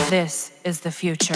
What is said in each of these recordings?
This is the future.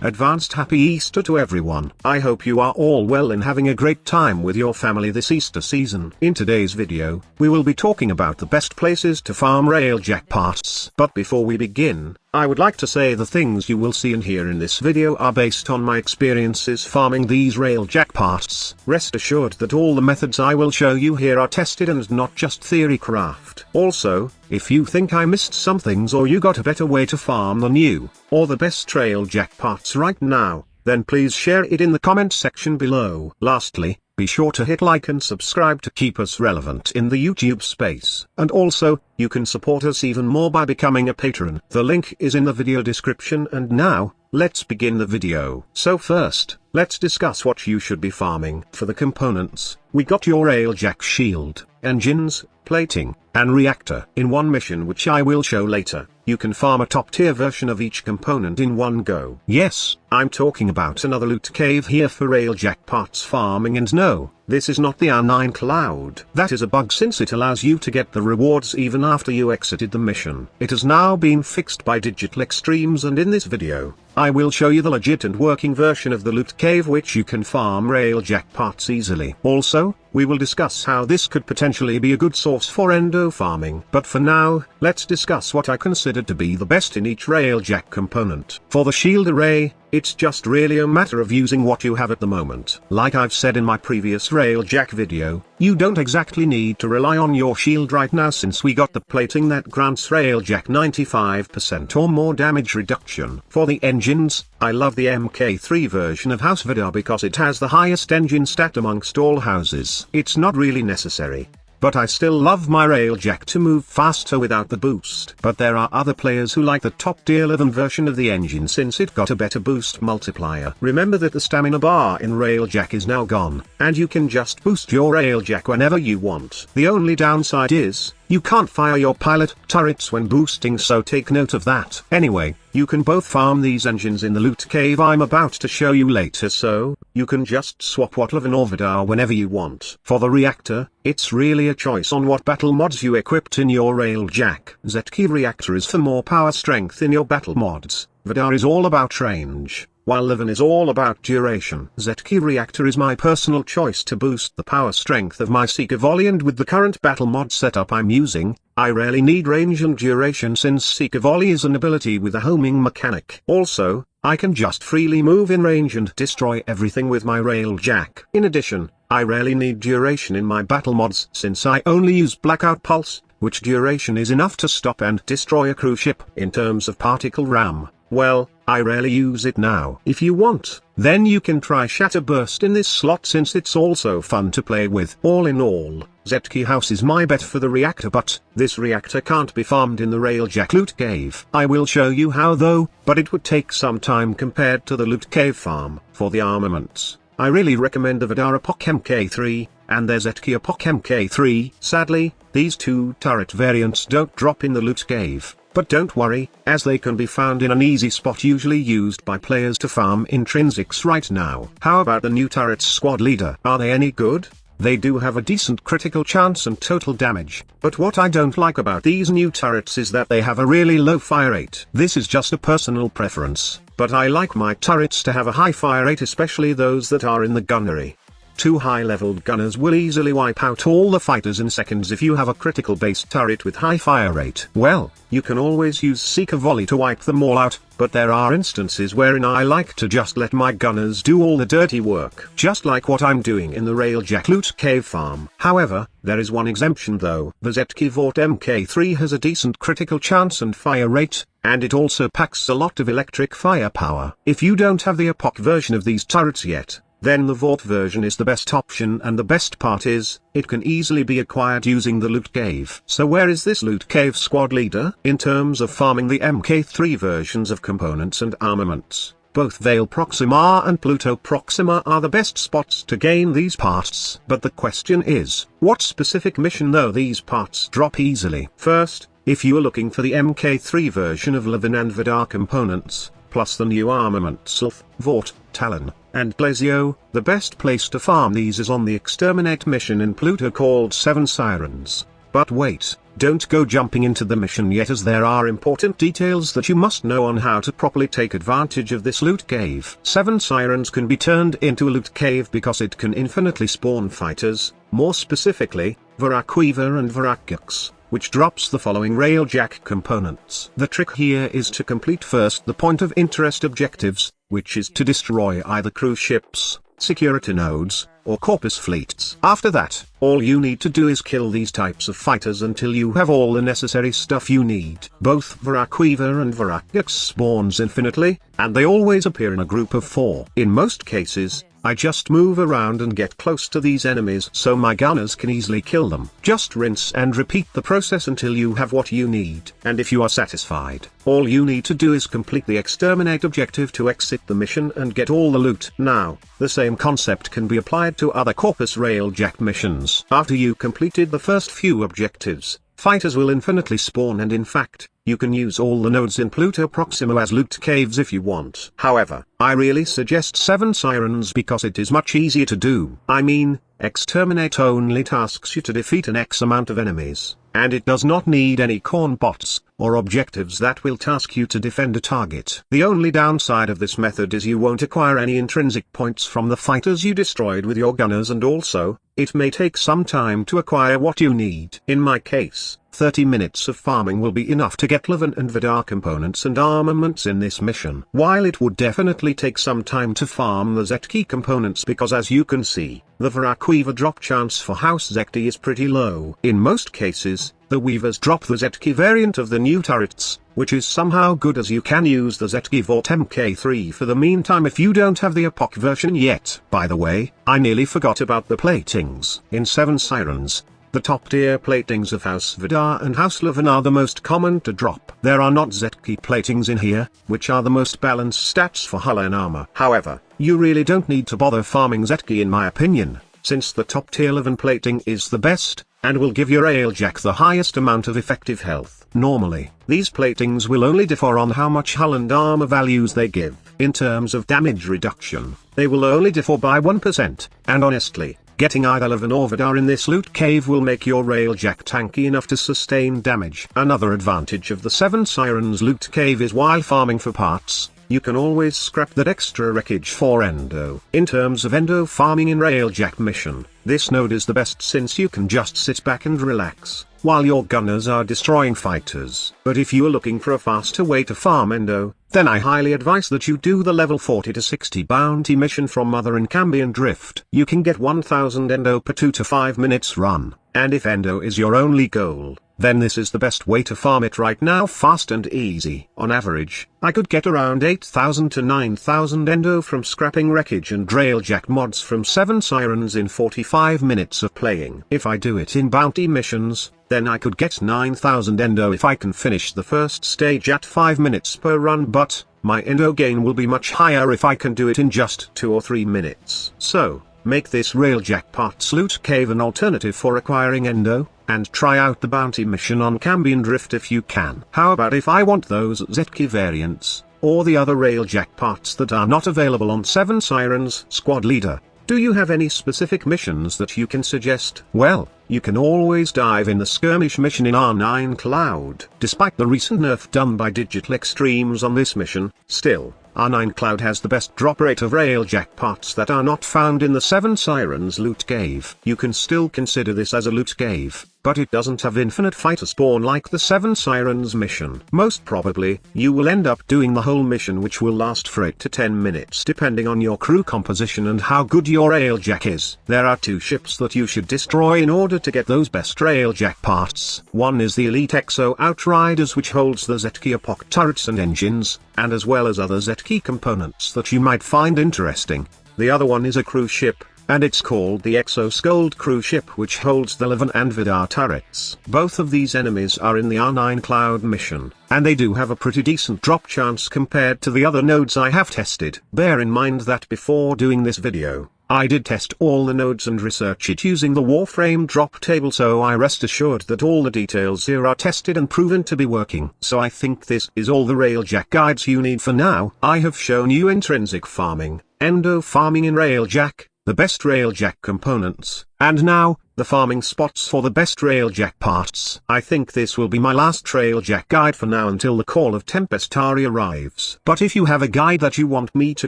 Advanced Happy Easter to everyone. I hope you are all well and having a great time with your family this Easter season. In today's video, we will be talking about the best places to farm Railjack parts. But before we begin, I would like to say the things you will see and hear in this video are based on my experiences farming these Railjack parts. Rest assured that all the methods I will show you here are tested and not just theory craft. Also, if you think I missed some things or you got a better way to farm than you, or the best Railjack parts right now, then please share it in the comment section below. Lastly, be sure to hit like and subscribe to keep us relevant in the YouTube space. And also, you can support us even more by becoming a patron. The link is in the video description. And now, let's begin the video. So first, let's discuss what you should be farming. For the components, we got your Railjack shield, engines, plating, and reactor. In one mission which I will show later, you can farm a top tier version of each component in one go. Yes, I'm talking about another loot cave here for Railjack parts farming, and no, this is not the R9 cloud. That is a bug since it allows you to get the rewards even after you exited the mission. It has now been fixed by Digital Extremes, and in this video, I will show you the legit and working version of the loot cave which you can farm Railjack parts easily. Also, we will discuss how this could potentially be a good source for Endo farming. But for now, let's discuss what I consider to be the best in each Railjack component. For the shield array, it's just really a matter of using what you have at the moment. Like I've said in my previous Railjack video, you don't exactly need to rely on your shield right now since we got the plating that grants Railjack 95% or more damage reduction. For the engines, I love the MK3 version of House Vidar because it has the highest engine stat amongst all houses. It's not really necessary, but I still love my Railjack to move faster without the boost. But there are other players who like the top tier 11 version of the engine since it got a better boost multiplier. Remember that the stamina bar in Railjack is now gone, and you can just boost your Railjack whenever you want. The only downside is, you can't fire your pilot turrets when boosting, so take note of that. Anyway, you can both farm these engines in the loot cave I'm about to show you later, so you can just swap Watlovan or Vidar whenever you want. For the reactor, it's really a choice on what battle mods you equipped in your Railjack. Zetki reactor is for more power strength in your battle mods. Vidar is all about range, while Levan is all about duration. Zetki reactor is my personal choice to boost the power strength of my Seeker volley, and with the current battle mod setup I'm using, I rarely need range and duration since Seeker volley is an ability with a homing mechanic. Also, I can just freely move in range and destroy everything with my Railjack. In addition, I rarely need duration in my battle mods since I only use Blackout Pulse, which duration is enough to stop and destroy a cruise ship. In terms of particle ram, well, I rarely use it now. If you want, then you can try Shatter Burst in this slot since it's also fun to play with. All in all, Zetki House is my bet for the reactor, but this reactor can't be farmed in the Railjack loot cave. I will show you how though, but it would take some time compared to the loot cave farm. For the armaments, I really recommend the Vidar Epoch MK3, and their Zetki Epoch MK3. Sadly, these two turret variants don't drop in the loot cave. But don't worry, as they can be found in an easy spot usually used by players to farm intrinsics right now. How about the new turrets squad leader? Are they any good? They do have a decent critical chance and total damage, but what I don't like about these new turrets is that they have a really low fire rate. This is just a personal preference, but I like my turrets to have a high fire rate, especially those that are in the gunnery. Two high-leveled gunners will easily wipe out all the fighters in seconds if you have a critical base turret with high fire rate. Well, you can always use Seeker Volley to wipe them all out, but there are instances wherein I like to just let my gunners do all the dirty work. Just like what I'm doing in the Railjack loot cave farm. However, there is one exemption though. The Zetki Vort MK3 has a decent critical chance and fire rate, and it also packs a lot of electric firepower. If you don't have the Epoch version of these turrets yet, then the Vort version is the best option, and the best part is, it can easily be acquired using the loot cave. So where is this loot cave squad leader? In terms of farming the MK3 versions of components and armaments, both Vale Proxima and Pluto Proxima are the best spots to gain these parts. But the question is, what specific mission though these parts drop easily? First, if you are looking for the MK3 version of Levin and Vidar components, plus the new armaments of Vort, Talon, and Glazio, the best place to farm these is on the Exterminate mission in Pluto called 7 Sirens. But wait, don't go jumping into the mission yet, as there are important details that you must know on how to properly take advantage of this loot cave. 7 sirens can be turned into a loot cave because it can infinitely spawn fighters, more specifically, Warframe and Railjack, which drops the following Railjack components. The trick here is to complete first the point of interest objectives, which is to destroy either cruise ships, security nodes, or corpus fleets. After that, all you need to do is kill these types of fighters until you have all the necessary stuff you need. Both Warframe and Railjack spawns infinitely, and they always appear in a group of 4. In most cases, I just move around and get close to these enemies so my gunners can easily kill them. Just rinse and repeat the process until you have what you need. And if you are satisfied, all you need to do is complete the exterminate objective to exit the mission and get all the loot. Now, the same concept can be applied to other Corpus Railjack missions. After you completed the first few objectives, fighters will infinitely spawn, and in fact, you can use all the nodes in Pluto Proxima as loot caves if you want. However, I really suggest 7 sirens because it is much easier to do. I mean, exterminate only tasks you to defeat an X amount of enemies, and it does not need any corn bots, or objectives that will task you to defend a target. The only downside of this method is you won't acquire any intrinsic points from the fighters you destroyed with your gunners, and also, it may take some time to acquire what you need. In my case, 30 minutes of farming will be enough to get Levin and Vidar components and armaments in this mission. While it would definitely take some time to farm the Zetki components because, as you can see, the Warframe drop chance for House Zetki is pretty low. In most cases, the Weavers drop the Zetki variant of the new turrets, which is somehow good as you can use the Zetki Vort MK3 for the meantime if you don't have the Epoch version yet. By the way, I nearly forgot about the platings. In 7 sirens, the top tier platings of House Vidar and House Levin are the most common to drop. There are not Zetki platings in here, which are the most balanced stats for hull and armor. However, you really don't need to bother farming Zetki in my opinion, since the top tier Levin plating is the best, and will give your Railjack the highest amount of effective health. Normally, these platings will only differ on how much hull and armor values they give. In terms of damage reduction, they will only differ by 1%, and honestly, getting either Levin or Vidar in this loot cave will make your Railjack tanky enough to sustain damage. Another advantage of the 7 Sirens loot cave is while farming for parts, you can always scrap that extra wreckage for Endo. In terms of Endo farming in Railjack mission, this node is the best since you can just sit back and relax, while your gunners are destroying fighters. But if you are looking for a faster way to farm Endo, then I highly advise that you do the level 40 to 60 bounty mission from Mother in Cambion Drift. You can get 1000 Endo per 2 to 5 minutes run, and if Endo is your only goal, then this is the best way to farm it right now, fast and easy. On average, I could get around 8000 to 9000 Endo from scrapping wreckage and Railjack mods from 7 Sirens in 45 minutes of playing. If I do it in bounty missions, then I could get 9000 Endo if I can finish the first stage at 5 minutes per run, but my Endo gain will be much higher if I can do it in just 2 or 3 minutes. So, make this Railjack parts loot cave an alternative for acquiring Endo, and try out the bounty mission on Cambion Drift if you can. How about if I want those Zetki variants, or the other Railjack parts that are not available on 7 Sirens? Squad leader, do you have any specific missions that you can suggest? Well, you can always dive in the skirmish mission in R9 Cloud. Despite the recent nerf done by Digital Extremes on this mission, still, R9 Cloud has the best drop rate of Railjack parts that are not found in the 7 Sirens loot cave. You can still consider this as a loot cave, but it doesn't have infinite fighter spawn like the 7 Sirens mission. Most probably, you will end up doing the whole mission, which will last for 8 to 10 minutes depending on your crew composition and how good your Railjack is. There are 2 ships that you should destroy in order to get those best Railjack parts. One is the Elite Exo Outriders, which holds the Zetki Epoch turrets and engines, and as well as other Zetki components that you might find interesting. The other one is a cruise ship, and it's called the Exoskold cruise ship, which holds the Levin and Vidar turrets. Both of these enemies are in the R9 Cloud mission, and they do have a pretty decent drop chance compared to the other nodes I have tested. Bear in mind that before doing this video, I did test all the nodes and research it using the Warframe drop table, so I rest assured that all the details here are tested and proven to be working. So I think this is all the Railjack guides you need for now. I have shown you intrinsic farming, Endo farming in Railjack, the best Railjack components, and now, the farming spots for the best Railjack parts. I think this will be my last Railjack guide for now until the Call of Tempestari arrives. But if you have a guide that you want me to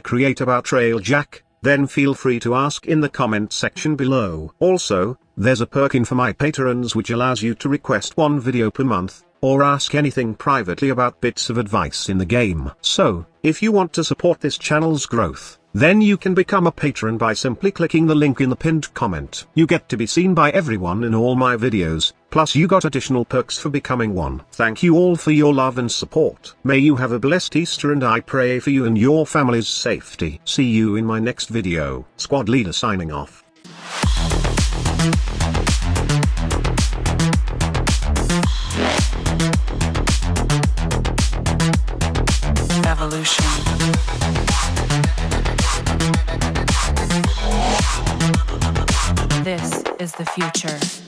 create about Railjack, then feel free to ask in the comment section below. Also, there's a perk in for my patrons which allows you to request one video per month, or ask anything privately about bits of advice in the game. So, if you want to support this channel's growth, then you can become a patron by simply clicking the link in the pinned comment. You get to be seen by everyone in all my videos, plus you got additional perks for becoming one. Thank you all for your love and support. May you have a blessed Easter, and I pray for you and your family's safety. See you in my next video. Squad Leader signing off. Evolution. This is the future.